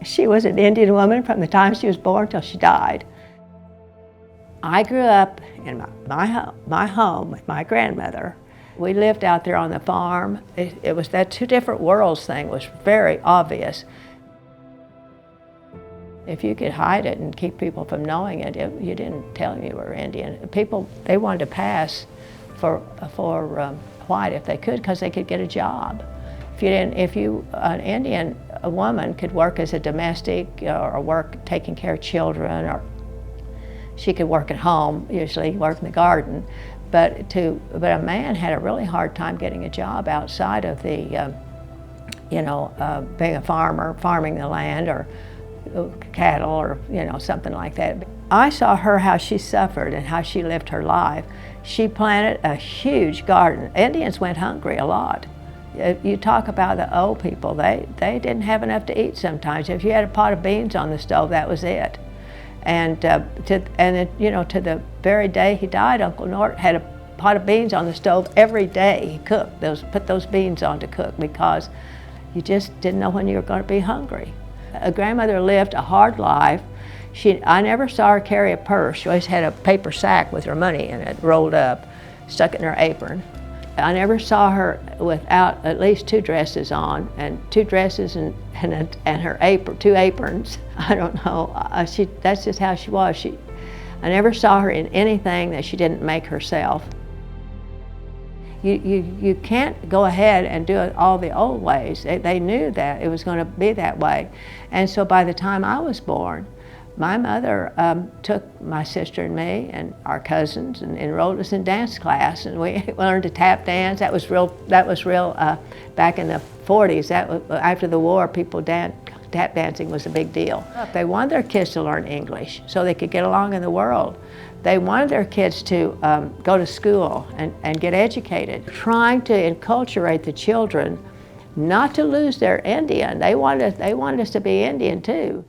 She was an Indian woman from the time she was born till she died. I grew up in my home with my grandmother. We lived out there on the farm. It was that two different worlds thing was very obvious. If you could hide it and keep people from knowing it, you didn't tell them you were Indian. People, they wanted to pass for white if they could, because they could get a job. An Indian woman could work as a domestic or work taking care of children, or she could work at home, usually work in the garden. But a man had a really hard time getting a job outside of the, being a farmer, farming the land, or cattle, or something like that. I saw her, how she suffered and how she lived her life. She planted a huge garden. Indians went hungry a lot. You talk about the old people, they didn't have enough to eat sometimes. If you had a pot of beans on the stove, that was it. And to the very day he died, Uncle Nort had a pot of beans on the stove every day. He cooked put those beans on to cook, because you just didn't know when you were going to be hungry. A grandmother lived a hard life. I never saw her carry a purse. She always had a paper sack with her money in it, rolled up, stuck it in her apron. I never saw her without at least two dresses on, and two dresses and her apron, two aprons. I don't know. That's just how she was. I never saw her in anything that she didn't make herself. You can't go ahead and do it all the old ways. They knew that it was going to be that way. And so by the time I was born, my mother took my sister and me and our cousins and enrolled us in dance class, and we learned to tap dance. That was real back in the 40s. After the war, tap dancing was a big deal. They wanted their kids to learn English so they could get along in the world. They wanted their kids to go to school and get educated, trying to enculturate the children not to lose their Indian. They wanted us to be Indian too.